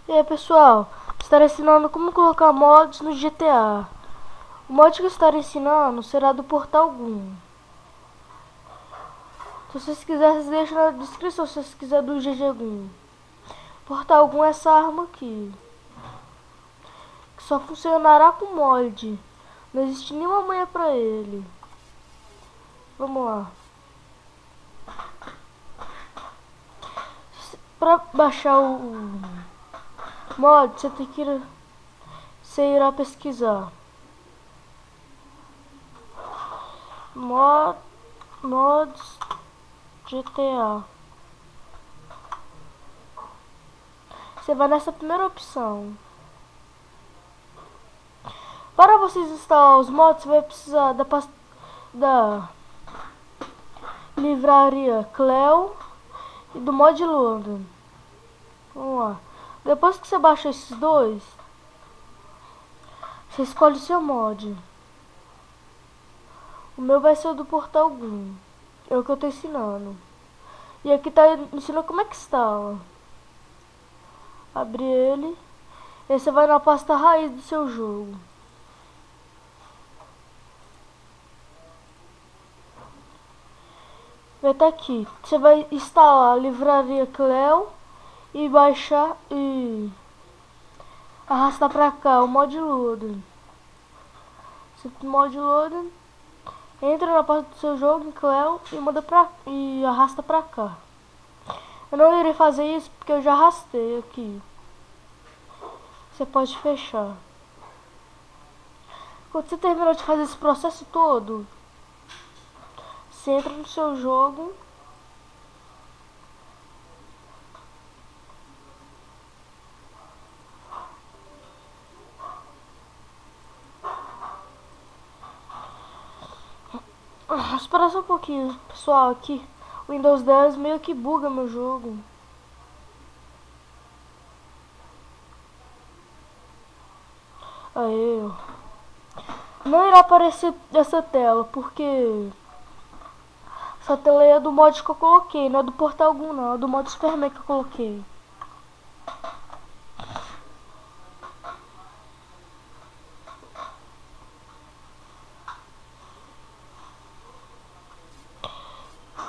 E aí pessoal, estarei ensinando como colocar mods no GTA. O mod que eu estarei ensinando será do Portal Gun. Se vocês quiserem, deixa na descrição se vocês quiserem do GG Gun. Portal Gun é essa arma aqui, que só funcionará com mod. Não existe nenhuma manha pra ele. Vamos lá. Pra baixar o mod, você irá pesquisar mods GTA. Você vai nessa primeira opção. Para vocês instalar os mods, você vai precisar da livraria Cleo e do mod London. Vamos lá. Depois que você baixa esses dois, você escolhe o seu mod. O meu vai ser o do Portal Gun. É o que eu estou ensinando. E aqui tá ensinando como é que instala. Abre ele. E aí você vai na pasta raiz do seu jogo. Vai estar aqui. Você vai instalar a livraria Cleo e baixar e arrastar pra cá o mod Loader. Mod Loader. Entra na parte do seu jogo em Cleo e arrasta pra cá. Eu não irei fazer isso porque eu já arrastei aqui. Você pode fechar. Quando você terminou de fazer esse processo todo, você entra no seu jogo. Espera só um pouquinho, pessoal, aqui o Windows 10 meio que buga meu jogo. Aí, não irá aparecer essa tela, porque essa tela é do mod que eu coloquei, não é do Portal Gun não, é do mod Superman que eu coloquei.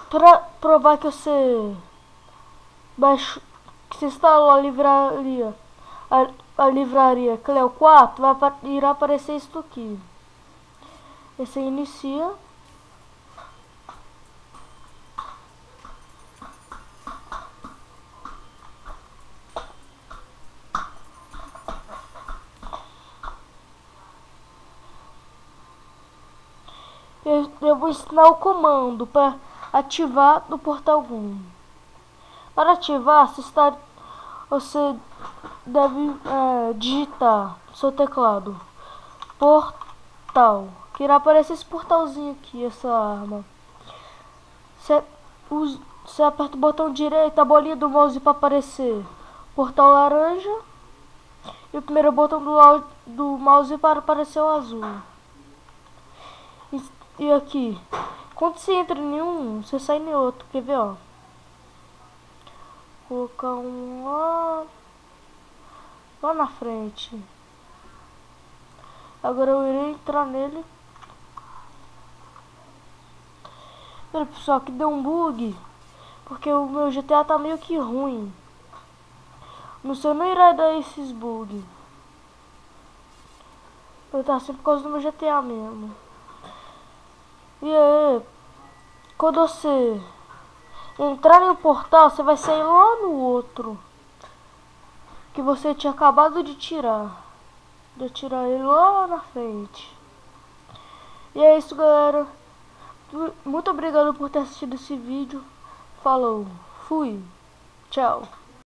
Para provar que você que você instalou a livraria Cleo 4, irá aparecer isso aqui. Você inicia. Eu vou ensinar o comando para ativar no Portal Gun. Para ativar, você deve digitar no seu teclado portal, que irá aparecer esse portalzinho aqui, essa arma. Você aperta o botão direito, a bolinha do mouse para aparecer portal laranja, e o primeiro botão do mouse para aparecer o azul. E aqui, quando você entra em um, você sai em outro. Quer ver, ó? Vou colocar um lá na frente. Agora eu irei entrar nele. Pera, pessoal, que deu um bug, porque o meu GTA tá meio que ruim. No seu não irá dar esses bugs. Tá assim por causa do meu GTA mesmo. E aí, quando você entrar em um portal, você vai sair lá no outro que você tinha acabado de tirar. De tirar ele lá na frente. E é isso, galera. Muito obrigado por ter assistido esse vídeo. Falou. Fui. Tchau.